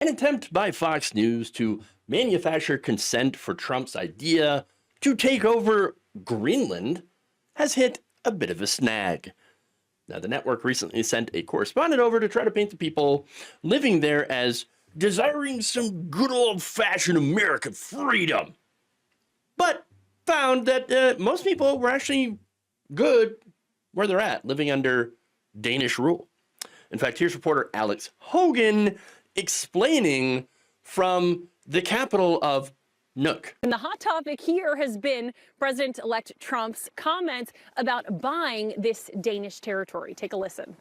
An attempt by Fox News to manufacture consent for Trump's idea to take over Greenland has hit a bit of a snag. Now, the network recently sent a correspondent over to try to paint the people living there as desiring some good old-fashioned American freedom, but found that most people were actually good where they're at, living under Danish rule. In fact, here's reporter Alex Hogan explaining from the capital of Nuuk. And the hot topic here has been President-elect Trump's comments about buying this Danish territory. Take a listen.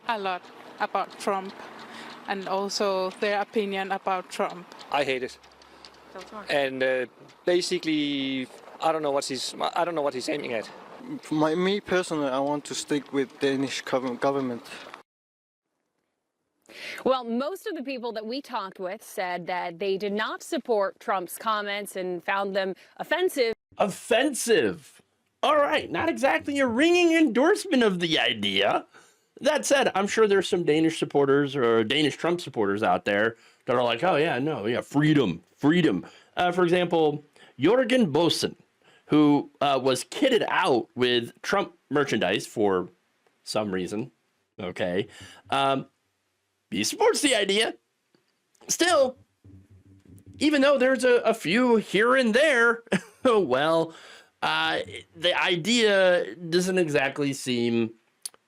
A lot about Trump and also their opinion about Trump. I hate it. And basically, I don't know what he's aiming at. Me personally, I want to stick with Danish government. Well, most of the people that we talked with said that they did not support Trump's comments and found them offensive. Offensive. All right, not exactly a ringing endorsement of the idea. That said, I'm sure there's some Danish supporters or Danish Trump supporters out there that are like, oh yeah, no, yeah, freedom, freedom. For example, Jørgen Bosen, who was kitted out with Trump merchandise for some reason. Okay. He supports the idea. Still, even though there's a few here and there, well, the idea doesn't exactly seem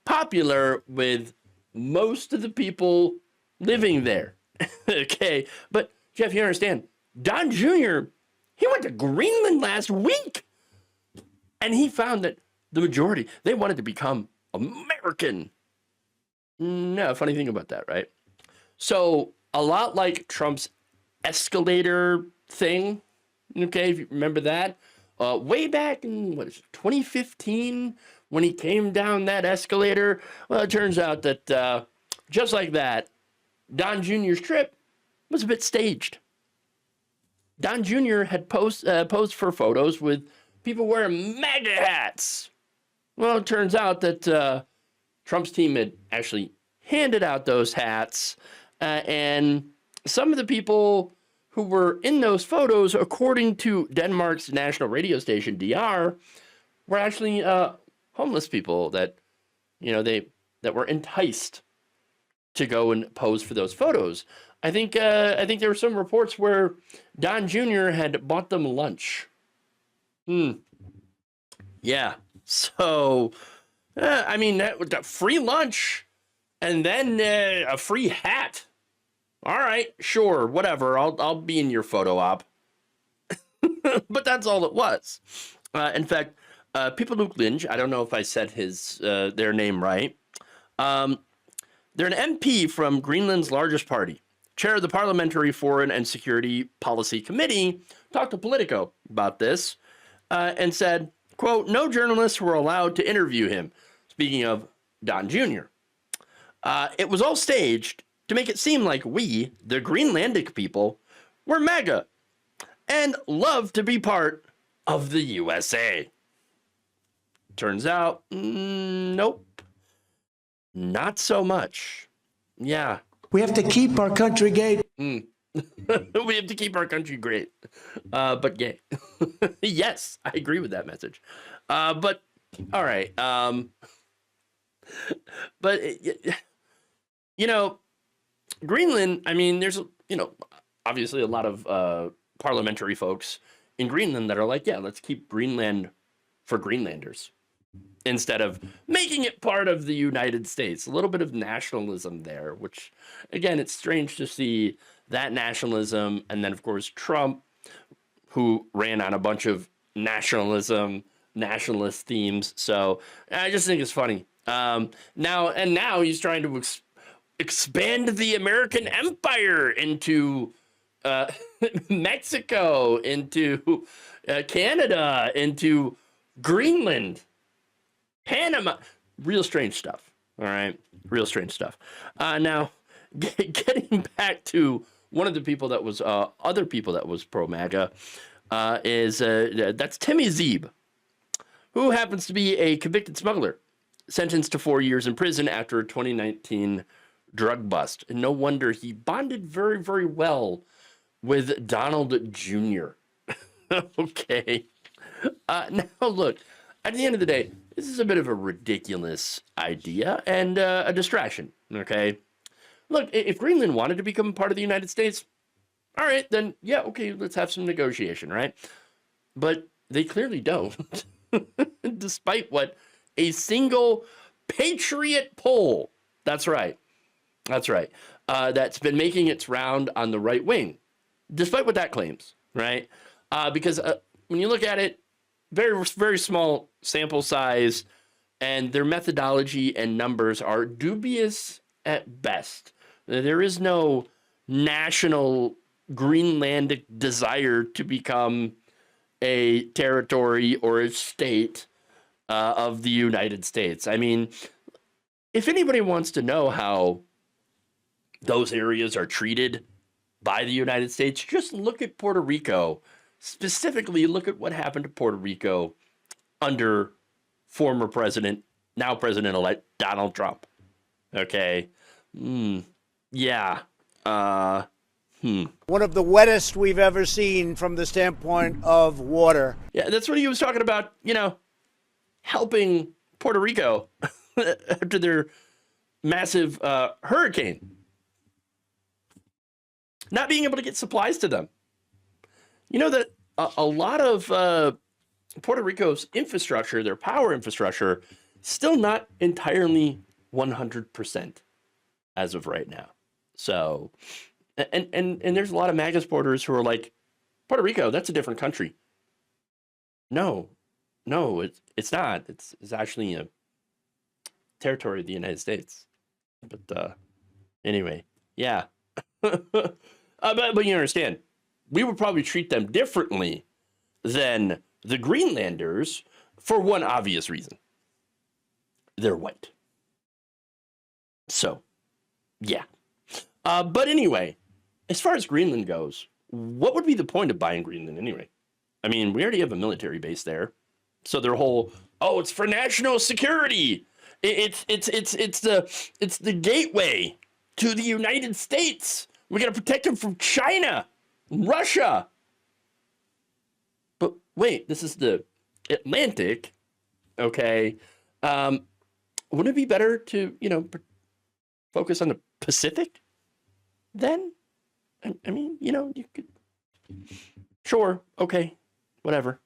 popular with most of the people living there. Okay, but Jeff, you understand, Don Jr., he went to Greenland last week, and he found that the majority, they wanted to become American. No, funny thing about that, right? So a lot like Trump's escalator thing, okay, if you remember that, way back in, 2015, when he came down that escalator, well, it turns out that just like that, Don Jr.'s trip was a bit staged. Don Jr. had posed for photos with people wearing MAGA hats. Well, it turns out that Trump's team had actually handed out those hats, and some of the people who were in those photos, according to Denmark's national radio station DR, were actually homeless people that, you know, that were enticed to go and pose for those photos. I think there were some reports where Don Jr. had bought them lunch. Yeah. So, I mean, that free lunch and then a free hat. All right, sure, whatever. I'll be in your photo op. But that's all it was. In fact, Pipaluk Lynch, I don't know if I said their name right. They're an MP from Greenland's largest party. Chair of the Parliamentary Foreign and Security Policy Committee talked to Politico about this and said, quote, no journalists were allowed to interview him. Speaking of Don Jr. It was all staged to make it seem like we, the Greenlandic people, were MAGA and love to be part of the USA. Turns out, nope, not so much. Yeah. We have to keep our country gay. We have to keep our country great, but gay. Yes, I agree with that message. But all right. But you know, Greenland. I mean, there's obviously a lot of parliamentary folks in Greenland that are like, yeah, let's keep Greenland for Greenlanders instead of making it part of the United States. A little bit of nationalism there, which, again, it's strange to see that nationalism. And then, of course, Trump, who ran on a bunch of nationalist themes. So I just think it's funny. Now he's trying to expand the American empire into Mexico, into Canada, into Greenland, Panama. Real strange stuff. All right. Real strange stuff. Now, getting back to one of the people that was, other people that was pro-MAGA, that's Timmy Zeeb, who happens to be a convicted smuggler, sentenced to 4 years in prison after a 2019 drug bust. And no wonder he bonded very, very well with Donald Jr. Okay. Now, look, at the end of the day, this is a bit of a ridiculous idea and a distraction. Okay. Look, if Greenland wanted to become part of the United States, all right, then, yeah, okay, let's have some negotiation, right? But they clearly don't, despite what a single Patriot poll, that's right, that's been making its round on the right wing, despite what that claims, right? Because when you look at it, very, very small sample size, and their methodology and numbers are dubious at best. There is no national Greenlandic desire to become a territory or a state of the United States. I mean, if anybody wants to know how those areas are treated by the United States, just look at Puerto Rico. Specifically, look at what happened to Puerto Rico under former president, now president-elect Donald Trump. Okay. Yeah. One of the wettest we've ever seen from the standpoint of water. Yeah, that's what he was talking about, you know, helping Puerto Rico after their massive hurricane. Not being able to get supplies to them. You know that a lot of Puerto Rico's infrastructure, their power infrastructure, still not entirely 100% as of right now. So, and there's a lot of MAGA supporters who are like, Puerto Rico, that's a different country. No, it's not. It's actually a territory of the United States. But anyway, yeah. But you understand, we would probably treat them differently than the Greenlanders for one obvious reason. They're white. So, yeah. But anyway, as far as Greenland goes, what would be the point of buying Greenland anyway? I mean, we already have a military base there. So their whole, oh, it's for national security. It's the gateway to the United States. We got to protect them from China, Russia. But wait, this is the Atlantic. Okay. Wouldn't it be better to, focus on the Pacific then? I mean, you could. Sure. Okay. Whatever.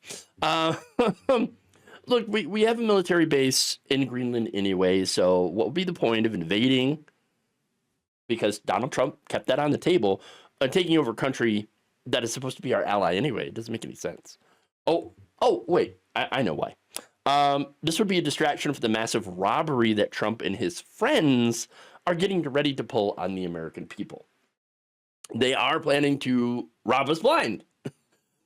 Look, we have a military base in Greenland anyway, so what would be the point of invading? Because Donald Trump kept that on the table, taking over a country that is supposed to be our ally anyway. It doesn't make any sense. Oh, wait, I know why. This would be a distraction for the massive robbery that Trump and his friends are getting ready to pull on the American people. They are planning to rob us blind.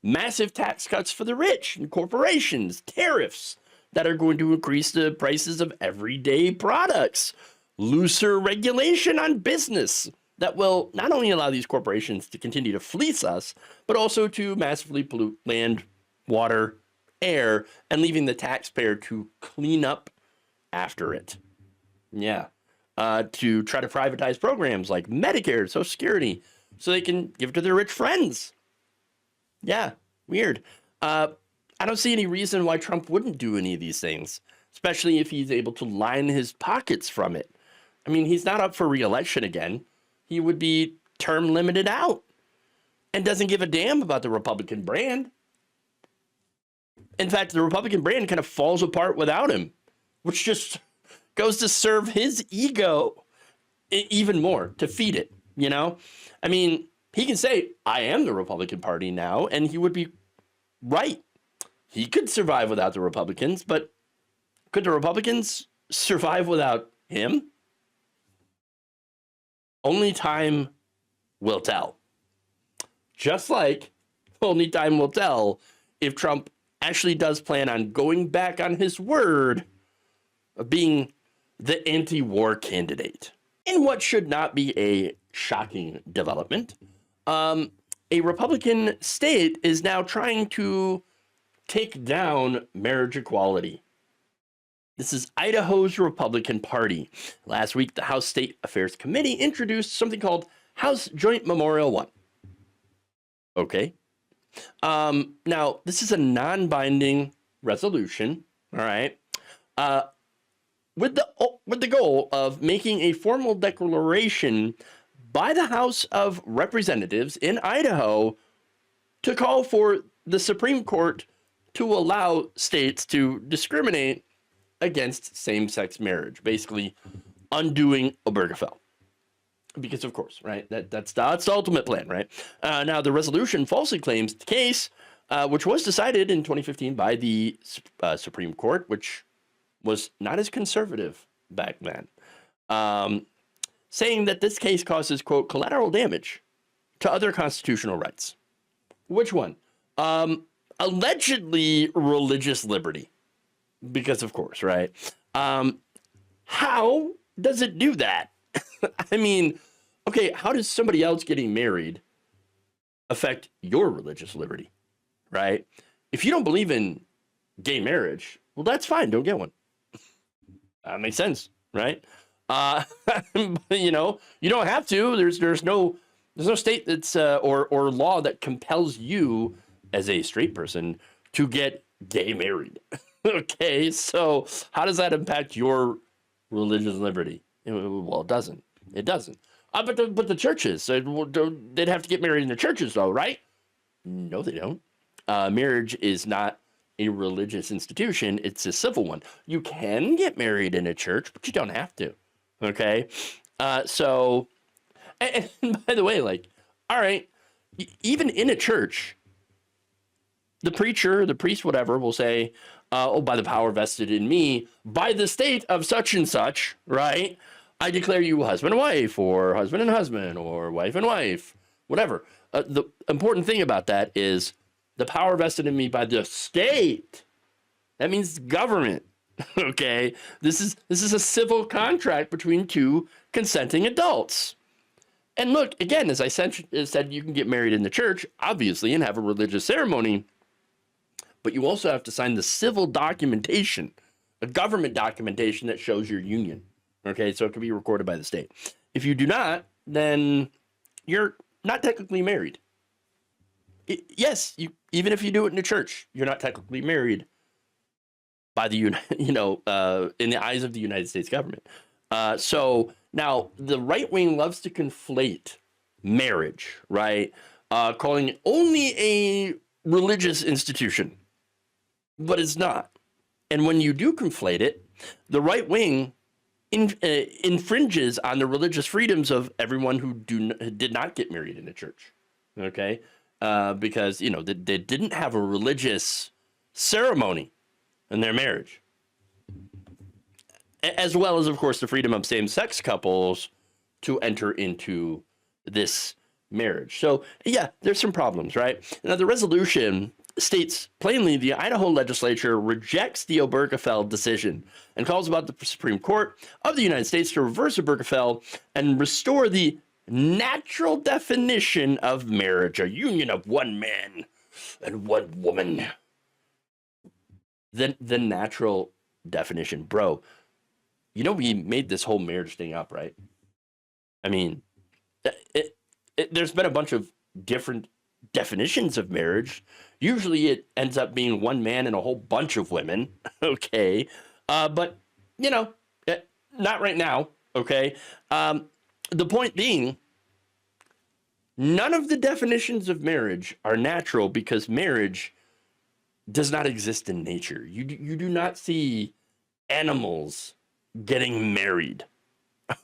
Massive tax cuts for the rich and corporations, tariffs that are going to increase the prices of everyday products, looser regulation on business that will not only allow these corporations to continue to fleece us, but also to massively pollute land, water, air, and leaving the taxpayer to clean up after it. Yeah. To try to privatize programs like Medicare, Social Security, so they can give it to their rich friends. Yeah, weird. I don't see any reason why Trump wouldn't do any of these things, especially if he's able to line his pockets from it. I mean, he's not up for re-election again. He would be term limited out and doesn't give a damn about the Republican brand. In fact, the Republican brand kind of falls apart without him, which just goes to serve his ego even more, to feed it, I mean, he can say, I am the Republican Party now, and he would be right. He could survive without the Republicans, but could the Republicans survive without him? Only time will tell. Just like only time will tell if Trump actually does plan on going back on his word of being the anti-war candidate. In what should not be a shocking development, a Republican state is now trying to take down marriage equality. This is Idaho's Republican Party. Last week, the House State Affairs Committee introduced something called House Joint Memorial 1. Okay. Now, this is a non-binding resolution, all right, with the goal of making a formal declaration by the House of Representatives in Idaho to call for the Supreme Court to allow states to discriminate against same-sex marriage, basically undoing Obergefell. Because of course, right? That's the ultimate plan, right? Now the resolution falsely claims the case, which was decided in 2015 by the Supreme Court, which was not as conservative back then, saying that this case causes, quote, collateral damage to other constitutional rights. Which one? Allegedly religious liberty, because of course, right? How does it do that? I mean, okay, how does somebody else getting married affect your religious liberty, right? If you don't believe in gay marriage, well, that's fine. Don't get one. That makes sense, right? You know, you don't have to. There's no state that's or law that compels you as a straight person to get gay married. Okay, so how does that impact your religious liberty? Well, it doesn't. It doesn't. But the churches, they'd have to get married in the churches, though, right? No, they don't. Marriage is not a religious institution. It's a civil one. You can get married in a church, but you don't have to. Okay? So, and by the way, like, all right, even in a church, the preacher, the priest, whatever, will say, oh, by the power vested in me, by the state of such and such, right? I declare you husband and wife, or husband and husband, or wife and wife, whatever. The important thing about that is the power vested in me by the state. That means government. Okay, this is a civil contract between two consenting adults. And look, again, as I said, you can get married in the church, obviously, and have a religious ceremony, but you also have to sign the civil documentation, a government documentation that shows your union. Okay, so it can be recorded by the state. If you do not, then you're not technically married. Yes, even if you do it in a church, you're not technically married by the in the eyes of the United States government. So now the right wing loves to conflate marriage, right? Calling it only a religious institution, but it's not. And when you do conflate it, the right wing infringes on the religious freedoms of everyone who did not get married in a church. Okay, because they didn't have a religious ceremony in their marriage, as well as, of course, the freedom of same-sex couples to enter into this marriage. So yeah, there's some problems, right? Now the resolution states plainly the Idaho legislature rejects the Obergefell decision and calls about the Supreme Court of the United States to reverse Obergefell and restore the natural definition of marriage, a union of one man and one woman. The natural definition, bro. We made this whole marriage thing up, right? I mean, there's been a bunch of different definitions of marriage. Usually it ends up being one man and a whole bunch of women. Okay. But not right now. Okay. The point being, none of the definitions of marriage are natural because marriage does not exist in nature. You do not see animals getting married.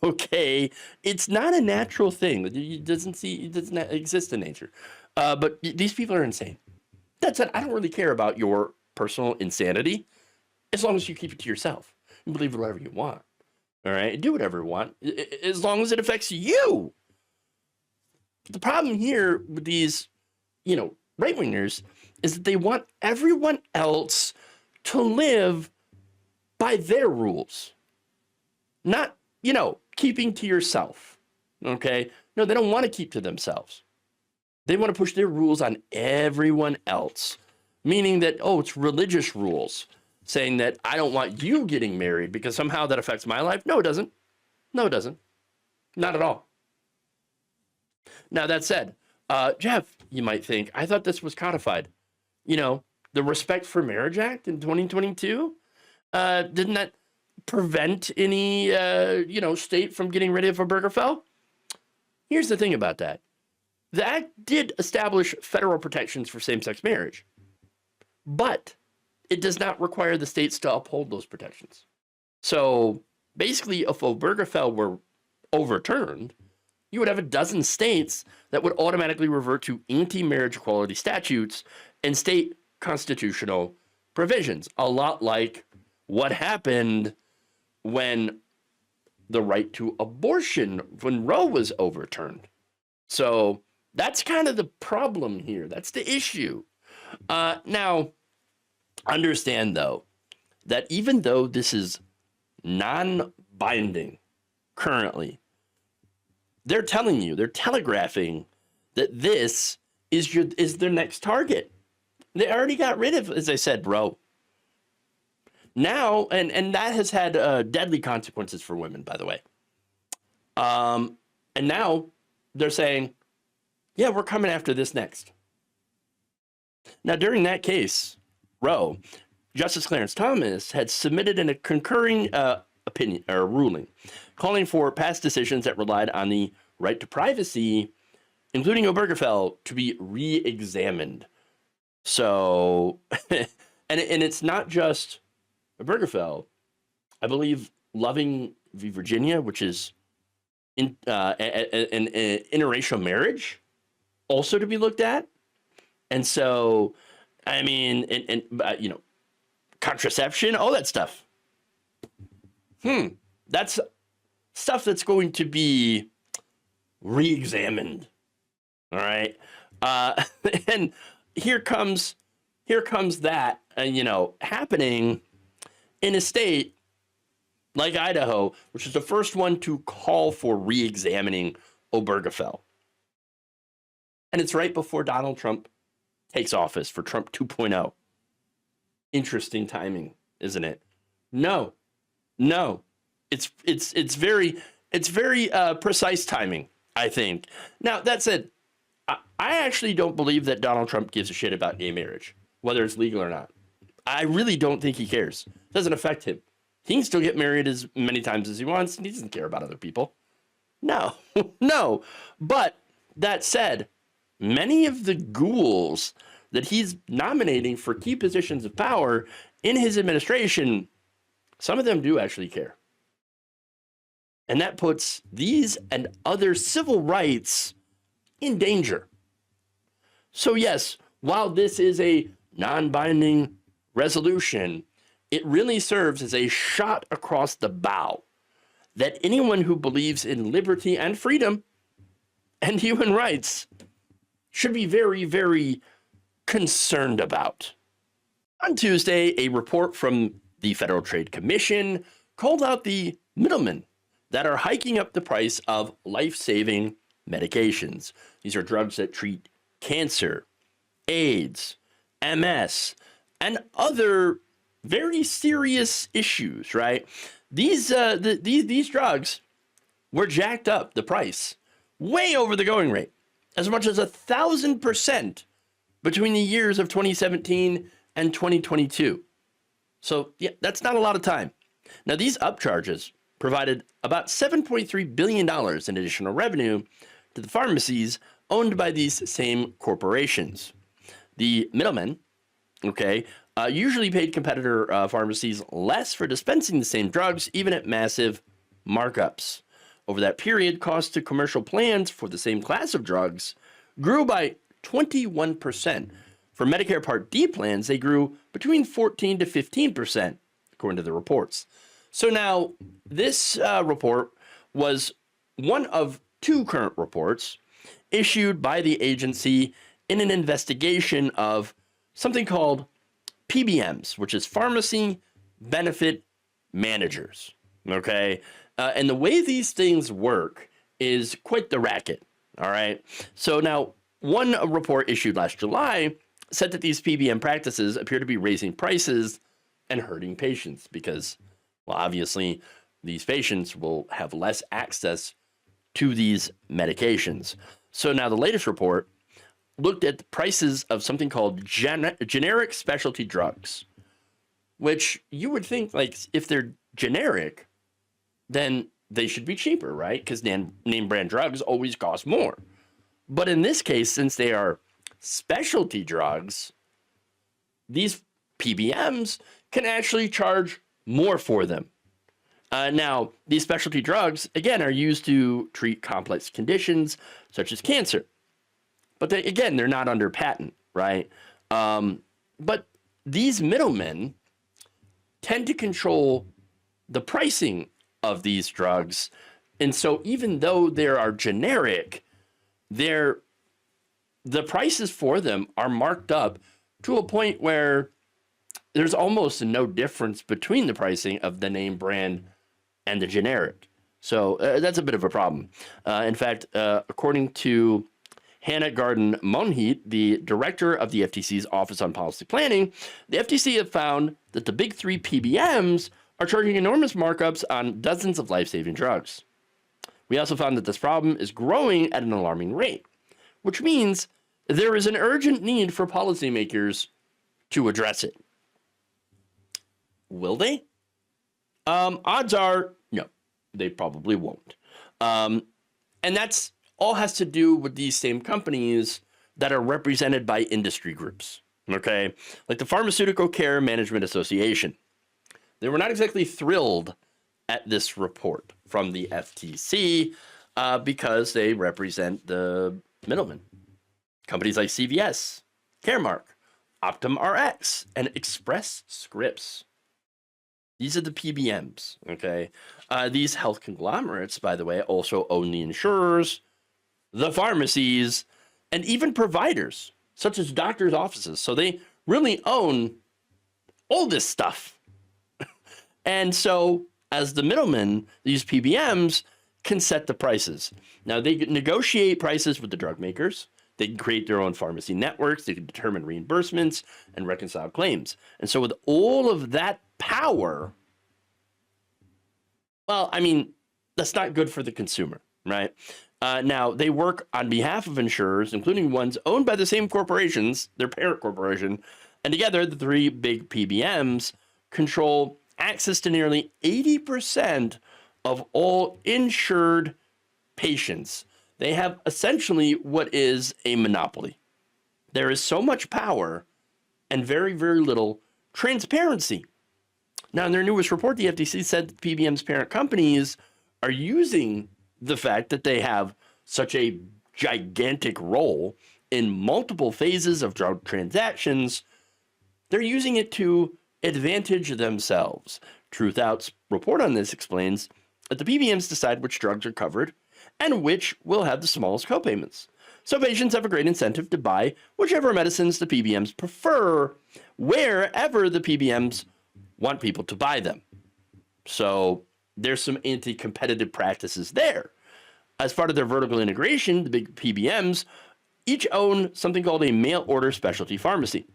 Okay. It's not a natural thing. It doesn't exist in nature. But these people are insane. That said, I don't really care about your personal insanity as long as you keep it to yourself. You believe whatever you want. All right? Do whatever you want as long as it affects you. The problem here with these, right-wingers is that they want everyone else to live by their rules. Not, keeping to yourself. Okay? No, they don't want to keep to themselves. They want to push their rules on everyone else, meaning that, it's religious rules. saying that I don't want you getting married because somehow that affects my life. No, it doesn't. No, it doesn't. Not at all. Now, that said, Jeff, you might think, I thought this was codified. You know, the Respect for Marriage Act in 2022, didn't that prevent any, state from getting rid of Obergefell? Here's the thing about that. The act did establish federal protections for same-sex marriage, but it does not require the states to uphold those protections. So basically, if Obergefell were overturned, you would have a dozen states that would automatically revert to anti-marriage equality statutes and state constitutional provisions, a lot like what happened when the right to abortion, when Roe was overturned. So that's kind of the problem here. That's the issue. Now, understand, though, that even though this is non-binding currently, they're telling you, they're telegraphing that this is their next target. They already got rid of, as I said, Roe. Now, and that has had deadly consequences for women, by the way. And now they're saying, yeah, we're coming after this next. Now, during that case, Roe, Justice Clarence Thomas had submitted a concurring opinion or ruling calling for past decisions that relied on the right to privacy, including Obergefell, to be re-examined. So, and it's not just Obergefell. I believe Loving v. Virginia, which is an interracial marriage, also to be looked at. And so, I mean, contraception, all that stuff. That's stuff that's going to be re-examined. All right. And here comes that, happening in a state like Idaho, which is the first one to call for re-examining Obergefell. And it's right before Donald Trump takes office for Trump 2.0. Interesting timing, isn't it? No. It's very precise timing, I think. Now, that said, I actually don't believe that Donald Trump gives a shit about gay marriage, whether it's legal or not. I really don't think he cares. It doesn't affect him. He can still get married as many times as he wants, and he doesn't care about other people. No. But that said, many of the ghouls that he's nominating for key positions of power in his administration, some of them do actually care. And that puts these and other civil rights in danger. So yes, while this is a non-binding resolution, it really serves as a shot across the bow that anyone who believes in liberty and freedom and human rights should be very, very concerned about. On Tuesday, a report from the Federal Trade Commission called out the middlemen that are hiking up the price of life-saving medications. These are drugs that treat cancer, AIDS, MS, and other very serious issues, right? These drugs were jacked up, the price, way over the going rate, as much as 1,000% between the years of 2017 and 2022. So yeah, that's not a lot of time. Now, these upcharges provided about $7.3 billion in additional revenue to the pharmacies owned by these same corporations. The middlemen, usually paid competitor pharmacies less for dispensing the same drugs, even at massive markups. Over that period, costs to commercial plans for the same class of drugs grew by 21%. For Medicare Part D plans, they grew between 14 to 15%, according to the reports. So now, this report was one of two current reports issued by the agency in an investigation of something called PBMs, which is Pharmacy Benefit Managers, okay? And the way these things work is quite the racket, all right? So now, one report issued last July said that these PBM practices appear to be raising prices and hurting patients because, well, obviously, these patients will have less access to these medications. So now the latest report looked at the prices of something called generic specialty drugs, which you would think, like, if they're generic, then they should be cheaper, right? Because name brand drugs always cost more. But in this case, since they are specialty drugs, these PBMs can actually charge more for them. Now, these specialty drugs, again, are used to treat complex conditions such as cancer. But they're not under patent, right? But these middlemen tend to control the pricing of these drugs. And so even though they are generic, the prices for them are marked up to a point where there's almost no difference between the pricing of the name brand and the generic. So that's a bit of a problem. In fact, according to Hannah Garden Monheat, the director of the FTC's Office on Policy Planning, the FTC have found that the big three PBMs are charging enormous markups on dozens of life-saving drugs. We also found that this problem is growing at an alarming rate, which means there is an urgent need for policymakers to address it. Will they? Odds are, no, they probably won't. And that's all has to do with these same companies that are represented by industry groups, okay? Like the Pharmaceutical Care Management Association. They were not exactly thrilled at this report from the FTC because they represent the middlemen. Companies like CVS, Caremark, Optum Rx, and Express Scripts. These are the PBMs, okay? These health conglomerates, by the way, also own the insurers, the pharmacies, and even providers, such as doctors' offices. So they really own all this stuff. And so, as the middlemen, these PBMs can set the prices. Now, they negotiate prices with the drug makers. They can create their own pharmacy networks. They can determine reimbursements and reconcile claims. And so with all of that power, well, I mean, that's not good for the consumer, right? Now, they work on behalf of insurers, including ones owned by the same corporations, their parent corporation. And together, the three big PBMs control access to nearly 80% of all insured patients. They have essentially what is a monopoly. There is so much power and very, very little transparency. Now, in their newest report, the FTC said that PBM's parent companies are using the fact that they have such a gigantic role in multiple phases of drug transactions. They're using it to advantage themselves. Truthout's report on this explains that the PBMs decide which drugs are covered and which will have the smallest copayments. So patients have a great incentive to buy whichever medicines the PBMs prefer, wherever the PBMs want people to buy them. So there's some anti-competitive practices there. As part of their vertical integration, the big PBMs each own something called a mail order specialty pharmacy.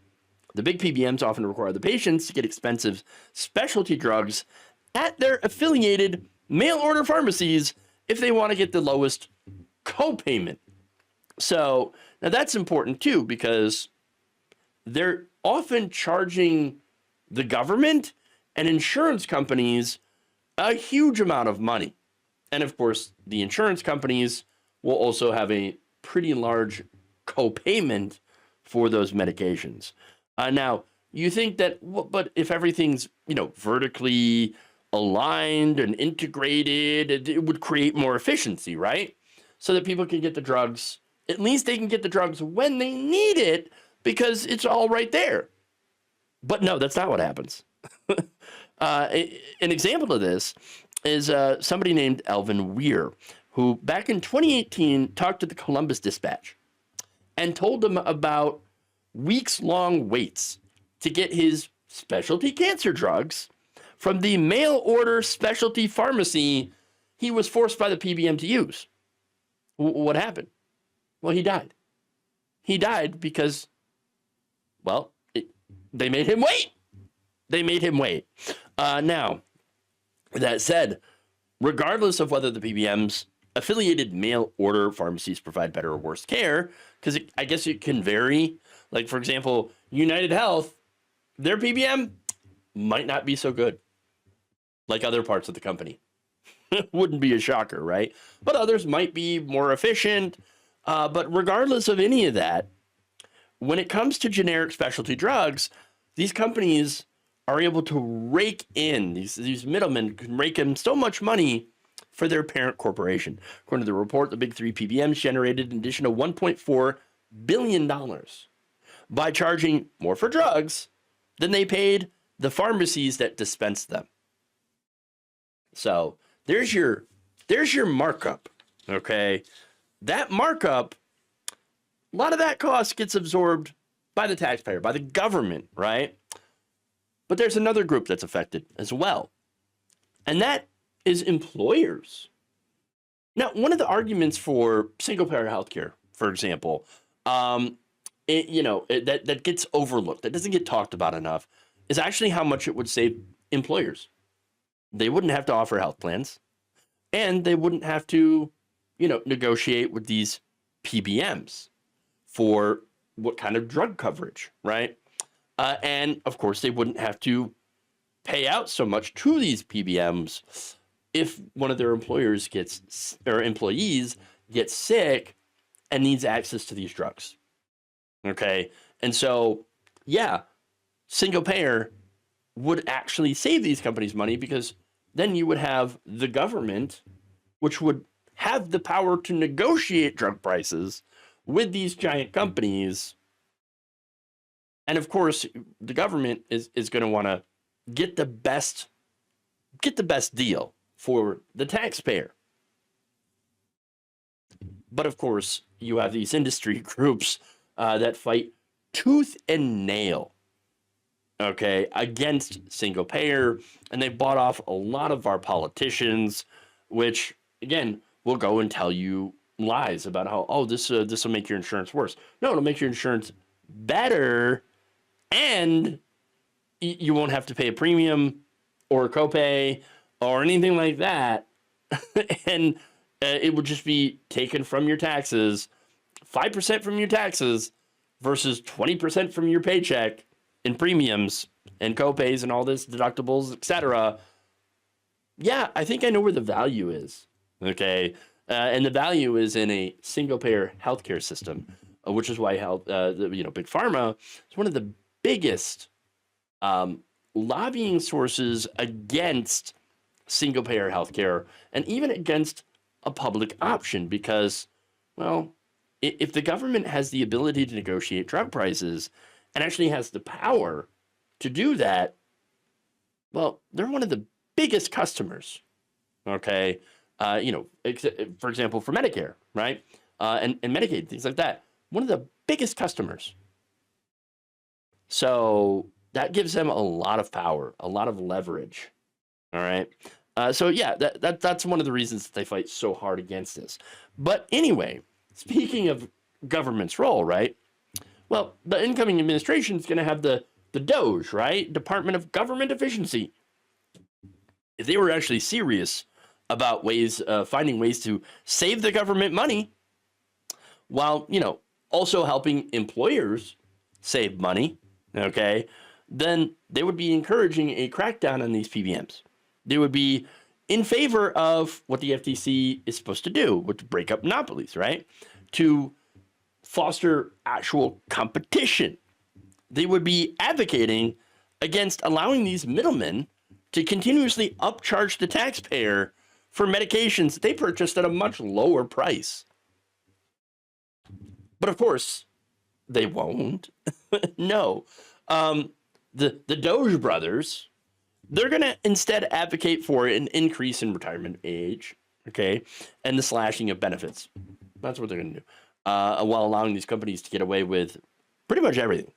The big PBMs often require the patients to get expensive specialty drugs at their affiliated mail order pharmacies if they want to get the lowest copayment. So now that's important too, because they're often charging the government and insurance companies a huge amount of money. And of course, the insurance companies will also have a pretty large copayment for those medications. Now, you think that, but if everything's, vertically aligned and integrated, it would create more efficiency, right? So that people can get the drugs, at least they can get the drugs when they need it because it's all right there. But no, that's not what happens. An example of this is somebody named Elvin Weir, who back in 2018 talked to the Columbus Dispatch and told them about weeks-long waits to get his specialty cancer drugs from the mail-order specialty pharmacy he was forced by the PBM to use. What happened? Well, he died. He died because, they made him wait. They made him wait. Now, that said, regardless of whether the PBMs, affiliated mail order pharmacies provide better or worse care, because I guess it can vary. Like, for example, United Health, their PBM might not be so good like other parts of the company. Wouldn't be a shocker, right? But others might be more efficient. But regardless of any of that, when it comes to generic specialty drugs, these companies are able to rake in, these middlemen can rake in so much money for their parent corporation. According to the report, the big three PBMs generated an additional $1.4 billion by charging more for drugs than they paid the pharmacies that dispensed them. So there's your markup, okay? That markup, a lot of that cost gets absorbed by the taxpayer, by the government, right? But there's another group that's affected as well, and that is employers. Now, one of the arguments for single-payer healthcare, for example, that gets overlooked, that doesn't get talked about enough, is actually how much it would save employers. They wouldn't have to offer health plans, and they wouldn't have to, negotiate with these PBMs for what kind of drug coverage, right? And of course, they wouldn't have to pay out so much to these PBMs if one of their employees gets sick and needs access to these drugs. Okay. And so, yeah, single payer would actually save these companies money, because then you would have the government, which would have the power to negotiate drug prices with these giant companies. And of course, the government is going to want to get the best deal for the taxpayer. But of course, you have these industry groups that fight tooth and nail, okay, against single payer, and they bought off a lot of our politicians, which again will go and tell you lies about how this will make your insurance worse. No, it'll make your insurance better, and you won't have to pay a premium or a copay or anything like that. And it would just be taken from your taxes, 5% from your taxes versus 20% from your paycheck in premiums and copays and all this, deductibles, etc. Yeah, I think I know where the value is. Okay. And the value is in a single payer healthcare system, which is why Big Pharma is one of the biggest lobbying sources against single payer healthcare, and even against a public option, because, well, if the government has the ability to negotiate drug prices and actually has the power to do that, well, they're one of the biggest customers. Okay. For example, for Medicare, right? And Medicaid, things like that. One of the biggest customers. So that gives them a lot of power, a lot of leverage. All right. So yeah, that's one of the reasons that they fight so hard against this. But anyway, speaking of government's role, right? Well, the incoming administration is going to have the DOGE, right? Department of Government Efficiency. If they were actually serious about finding ways to save the government money, while, also helping employers save money, okay, then they would be encouraging a crackdown on these PBMs. They would be in favor of what the FTC is supposed to do, which is break up monopolies, right? To foster actual competition. They would be advocating against allowing these middlemen to continuously upcharge the taxpayer for medications that they purchased at a much lower price. But of course, they won't. No. The Doge brothers, they're going to instead advocate for an increase in retirement age, okay, and the slashing of benefits. That's what they're going to do, while allowing these companies to get away with pretty much everything.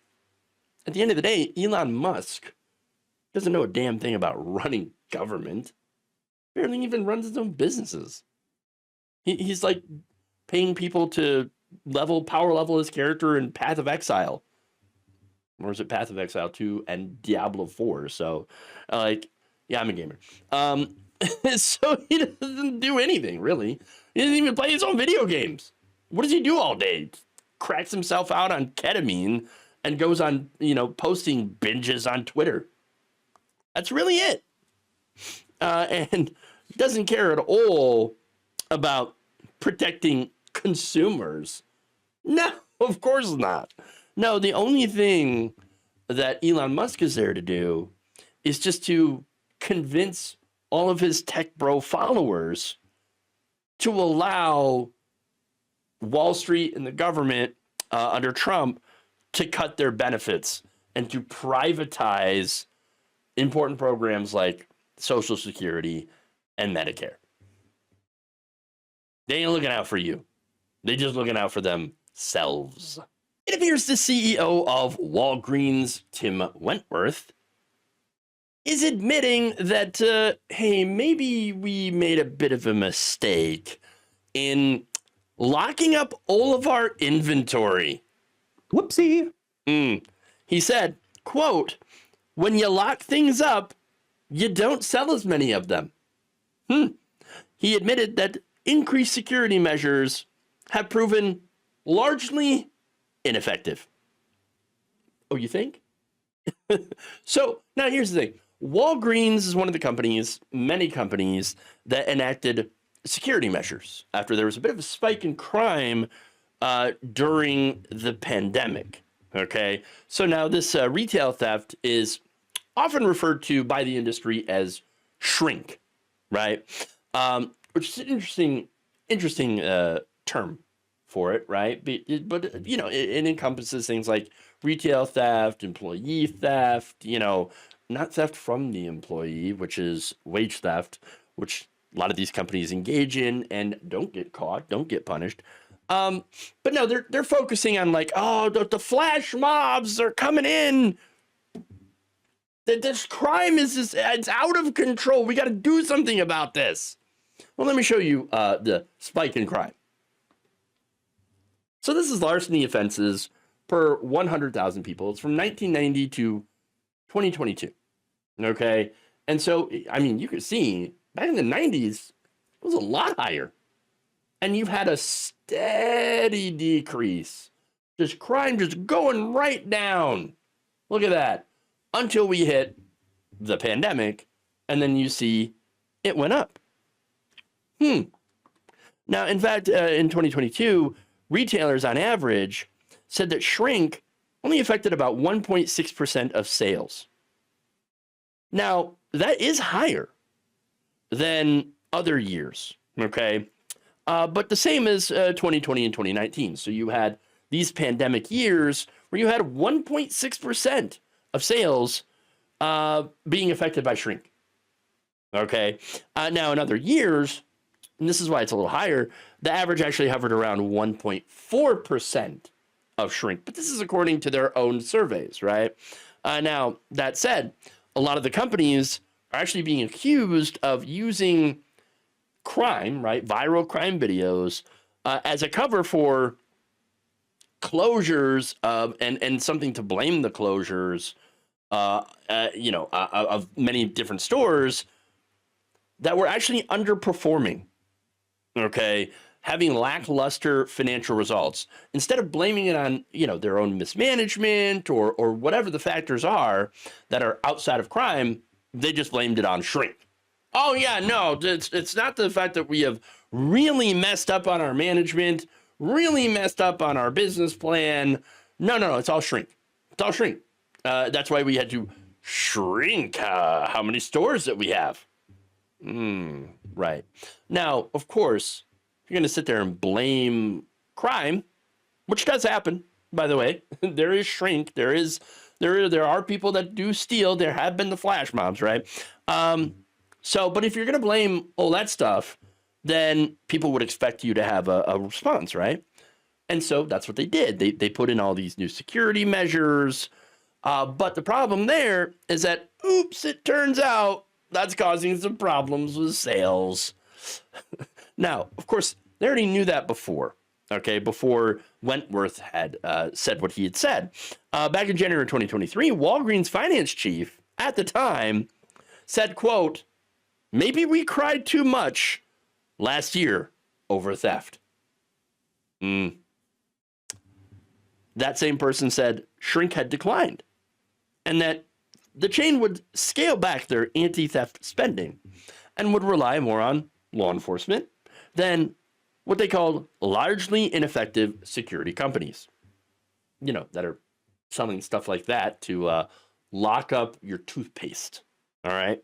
At the end of the day, Elon Musk doesn't know a damn thing about running government. Barely even runs his own businesses. He's like paying people to power level his character in Path of Exile. or is it Path of Exile 2 and Diablo 4? So, like, yeah, I'm a gamer. So he doesn't do anything, really. He doesn't even play his own video games. What does he do all day? Cracks himself out on ketamine and goes on, posting binges on Twitter. That's really it. And doesn't care at all about protecting consumers. No, of course not. No, the only thing that Elon Musk is there to do is just to convince all of his tech bro followers to allow Wall Street and the government under Trump to cut their benefits and to privatize important programs like Social Security and Medicare. They ain't looking out for you. They're just looking out for themselves. It appears the CEO of Walgreens, Tim Wentworth, is admitting that, hey, maybe we made a bit of a mistake in locking up all of our inventory. Whoopsie. He said, quote, when you lock things up, you don't sell as many of them. He admitted that increased security measures have proven largely ineffective. Oh, you think? So now here's the thing. Walgreens is one of the companies, many companies, that enacted security measures after there was a bit of a spike in crime during the pandemic. Okay, so now this retail theft is often referred to by the industry as shrink, right? Which is an interesting term for it, right? But it encompasses things like retail theft, employee theft, not theft from the employee, which is wage theft, which a lot of these companies engage in and don't get caught, don't get punished. But no, they're focusing on like, oh, the flash mobs are coming in. This crime it's out of control. We got to do something about this. Well, let me show you the spike in crime. So this is larceny offenses per 100,000 people. It's from 1990 to 2022. Okay. And so, I mean, you can see back in the 90s, it was a lot higher. And you've had a steady decrease. Just crime just going right down. Look at that. Until we hit the pandemic. And then you see it went up. Now, in fact, in 2022, retailers on average said that shrink only affected about 1.6% of sales. Now, that is higher than other years, okay? But the same as 2020 and 2019. So you had these pandemic years where you had 1.6% of sales being affected by shrink, okay? Now, in other years, and this is why it's a little higher, the average actually hovered around 1.4% of shrink. But this is according to their own surveys, right? Now, that said, a lot of the companies are actually being accused of using crime, right, viral crime videos, as a cover for closures and something to blame the closures, of many different stores that were actually underperforming. Okay, having lackluster financial results. Instead of blaming it on, their own mismanagement or whatever the factors are that are outside of crime, they just blamed it on shrink. Oh yeah, no, it's not the fact that we have really messed up on our management, really messed up on our business plan. No, it's all shrink. It's all shrink. That's why we had to shrink how many stores that we have. Right. Now, of course, if you're going to sit there and blame crime, which does happen, by the way, there is shrink. There are people that do steal. There have been the flash mobs, right? But if you're going to blame all that stuff, then people would expect you to have a response, right? And so that's what they did. They put in all these new security measures. But the problem there is that, oops, it turns out that's causing some problems with sales. Now, of course, they already knew that before. okay, before Wentworth had said what he had said. Back in January 2023, Walgreens finance chief at the time said, quote, "Maybe we cried too much last year over theft." That same person said shrink had declined and that the chain would scale back their anti-theft spending and would rely more on law enforcement than what they called largely ineffective security companies, you know, that are selling stuff like that to lock up your toothpaste. All right.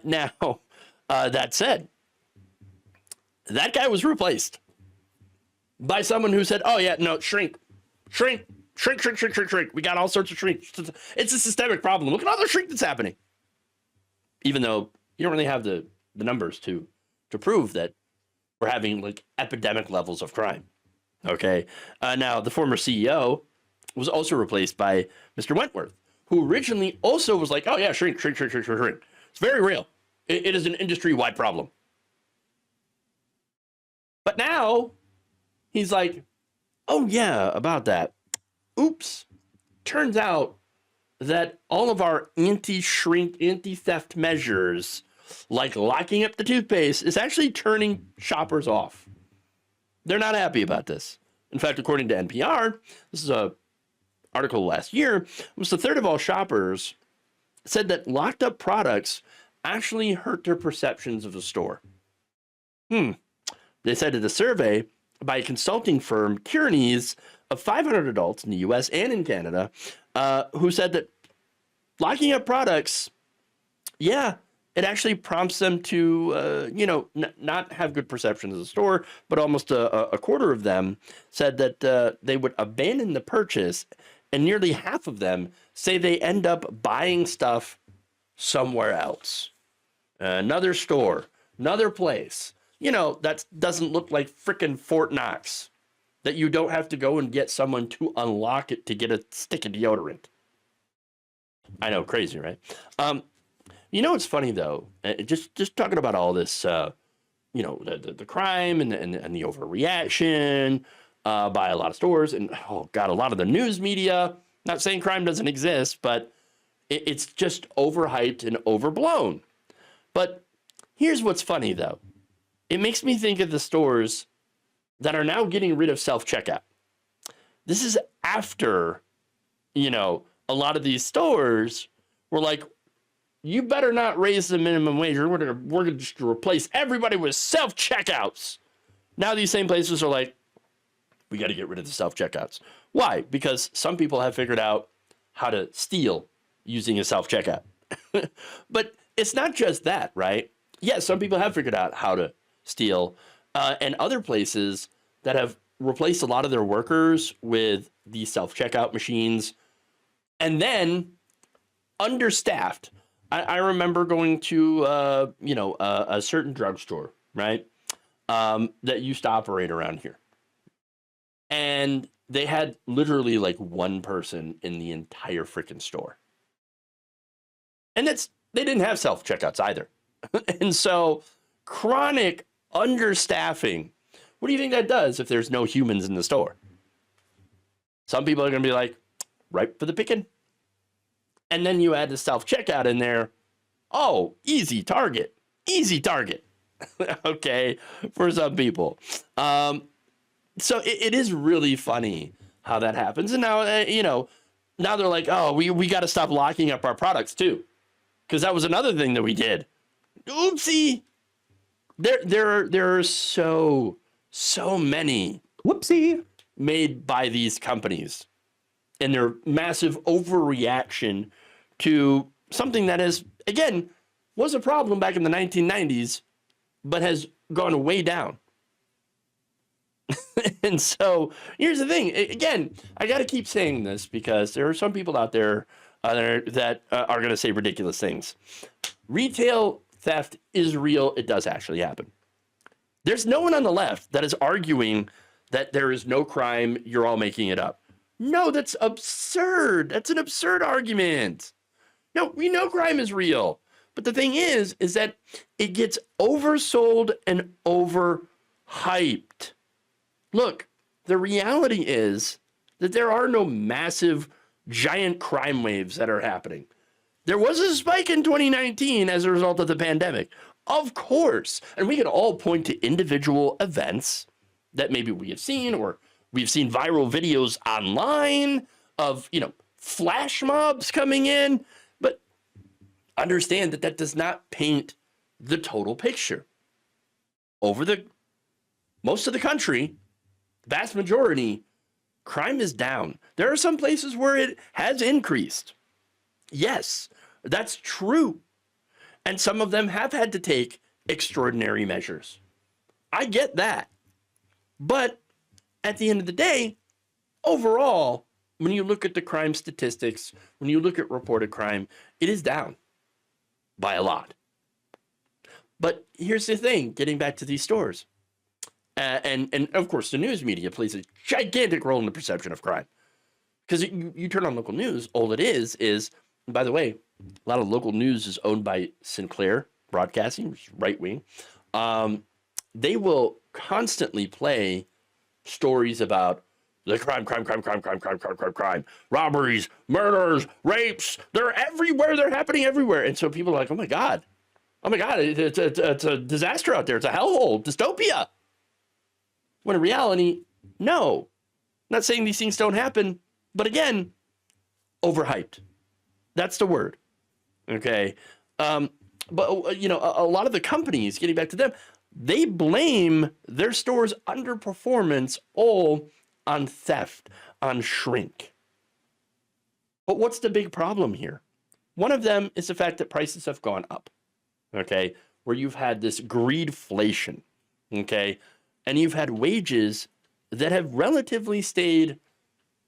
Now, that said, that guy was replaced by someone who said, "Oh yeah, no, shrink. We got all sorts of shrink. It's a systemic problem. Look at all the shrink that's happening." Even though you don't really have the numbers to prove that we're having like epidemic levels of crime. Okay. Now, the former CEO was also replaced by Mr. Wentworth, who originally also was like, "Oh yeah, shrink. It's very real. It is an industry-wide problem." But now he's like, "Oh yeah, about that. Oops. Turns out that all of our anti-shrink, anti-theft measures, like locking up the toothpaste, is actually turning shoppers off. They're not happy about this." In fact, according to NPR, this is a article last year, almost a third of all shoppers said that locked up products actually hurt their perceptions of the store. They said in a survey by a consulting firm, Kearney's, of 500 adults in the US and in Canada, who said that locking up products, yeah, it actually prompts them to, not have good perceptions of the store, but almost a quarter of them said that they would abandon the purchase, and nearly half of them say they end up buying stuff somewhere else. Another store, another place, that doesn't look like frickin' Fort Knox, that you don't have to go and get someone to unlock it to get a stick of deodorant. I know, crazy, right? It's funny though, just talking about all this, the crime and the overreaction by a lot of stores, and oh god, a lot of the news media. Not saying crime doesn't exist, but it's just overhyped and overblown. But here's what's funny though. It makes me think of the stores that are now getting rid of self-checkout. This is after, a lot of these stores were like, you better not raise the minimum wage. We're gonna just replace everybody with self-checkouts. Now these same places are like, we got to get rid of the self-checkouts. Why? Because some people have figured out how to steal using a self-checkout. But it's not just that, right? Yes, some people have figured out how to steal, and other places that have replaced a lot of their workers with these self-checkout machines, and then understaffed. I remember going to, a certain drugstore, right, that used to operate around here. And they had literally like one person in the entire freaking store. And they didn't have self-checkouts either. And so chronic understaffing, what do you think that does if there's no humans in the store? Some people are going to be like, ripe for the picking. And then you add the self-checkout in there. Oh, easy target. Okay, for some people. So it is really funny how that happens. And now, now they're like, oh, we got to stop locking up our products too. Because that was another thing that we did. Oopsie. There are so many whoopsie made by these companies and their massive overreaction to something that is, again, was a problem back in the 1990s, but has gone way down. And so here's the thing. Again, I got to keep saying this because there are some people out there that are going to say ridiculous things. Retail theft is real. It does actually happen. There's no one on the left that is arguing that there is no crime. You're all making it up. No, that's absurd. That's an absurd argument. No, we know crime is real. But the thing is that it gets oversold and overhyped. Look, the reality is that there are no massive, giant crime waves that are happening. There was a spike in 2019 as a result of the pandemic, of course. And we can all point to individual events that maybe we have seen, or we've seen viral videos online of, flash mobs coming in. But understand that that does not paint the total picture. Over the most of the country, vast majority, crime is down. There are some places where it has increased. Yes, that's true. And some of them have had to take extraordinary measures. I get that. But at the end of the day, overall, when you look at the crime statistics, when you look at reported crime, it is down by a lot. But here's the thing, getting back to these stores. And of course, the news media plays a gigantic role in the perception of crime. Because you turn on local news, all it is, by the way, a lot of local news is owned by Sinclair Broadcasting, which is right wing. They will constantly play stories about the crime, robberies, murders, rapes. They're everywhere. They're happening everywhere. And so people are like, oh my God, it's a disaster out there. It's a hellhole, dystopia. When in reality, no. I'm not saying these things don't happen, but again, overhyped. That's the word. Okay. But a lot of the companies, getting back to them, they blame their store's underperformance all on theft, on shrink. But what's the big problem here? One of them is the fact that prices have gone up. Okay. Where you've had this greedflation. Okay. And you've had wages that have relatively stayed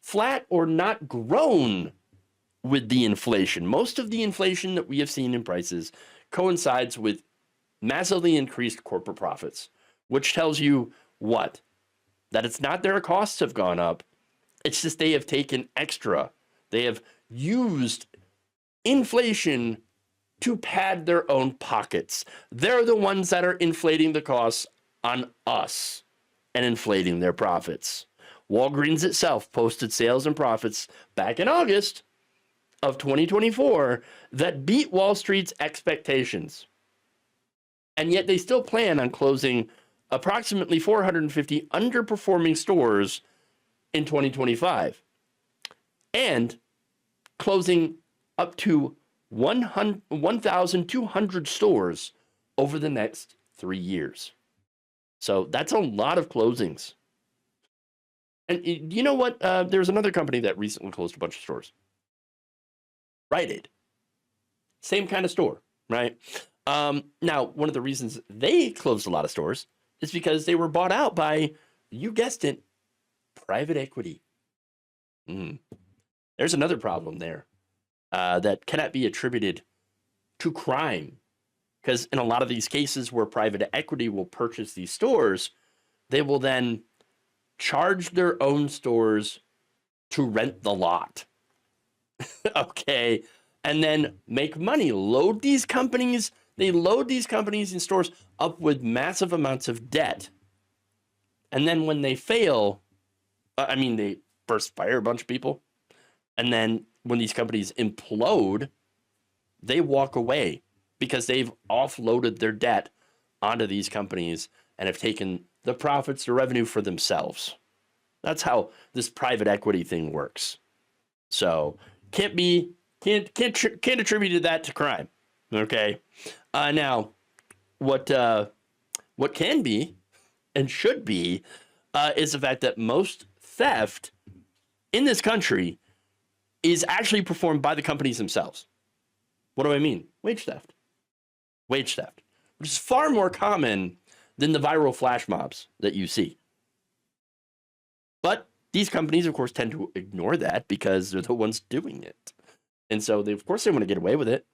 flat or not grown with the inflation. Most of the inflation that we have seen in prices coincides with massively increased corporate profits, which tells you what? That it's not their costs have gone up. It's just they have taken extra. They have used inflation to pad their own pockets. They're the ones that are inflating the costs on us and inflating their profits. Walgreens itself posted sales and profits back in August of 2024 that beat Wall Street's expectations. And yet they still plan on closing approximately 450 underperforming stores in 2025 and closing up to 1,200 stores over the next 3 years. So that's a lot of closings. And you know what? There's another company that recently closed a bunch of stores. Rite Aid. Same kind of store, right? Now, one of the reasons they closed a lot of stores is because they were bought out by, you guessed it, private equity. There's another problem there that cannot be attributed to crime. Because in a lot of these cases where private equity will purchase these stores, they will then charge their own stores to rent the lot. Okay. And then make money. They load these companies and stores up with massive amounts of debt. And then when they fail, they first fire a bunch of people. And then when these companies implode, they walk away because they've offloaded their debt onto these companies and have taken the profits, the revenue for themselves. That's how this private equity thing works. So can't attribute that to crime. Okay. Now, what can be and should be is the fact that most theft in this country is actually performed by the companies themselves. What do I mean? Wage theft, which is far more common than the viral flash mobs that you see. But these companies, of course, tend to ignore that because they're the ones doing it. And so, they want to get away with it.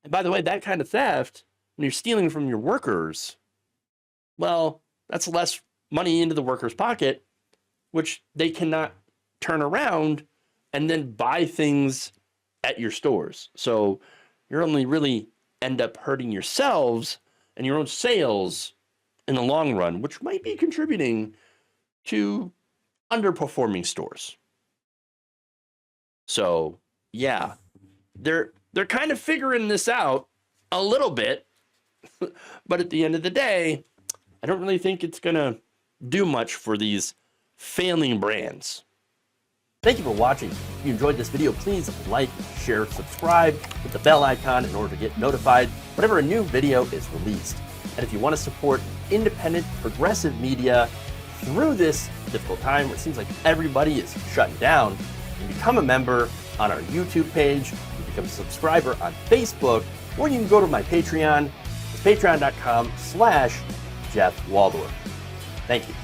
And by the way, that kind of theft, when you're stealing from your workers, well, that's less money into the worker's pocket, which they cannot turn around and then buy things at your stores. So you're only really end up hurting yourselves and your own sales in the long run, which might be contributing to underperforming stores. So yeah, they're kind of figuring this out a little bit, but at the end of the day, I don't really think it's gonna do much for these failing brands. Thank you for watching. If you enjoyed this video, please like, share, subscribe, hit the bell icon in order to get notified whenever a new video is released. And if you want to support independent, progressive media through this difficult time where it seems like everybody is shutting down, you can become a member on our YouTube page, you can become a subscriber on Facebook, or you can go to my Patreon. It's patreon.com/Jeff Waldorf. Thank you.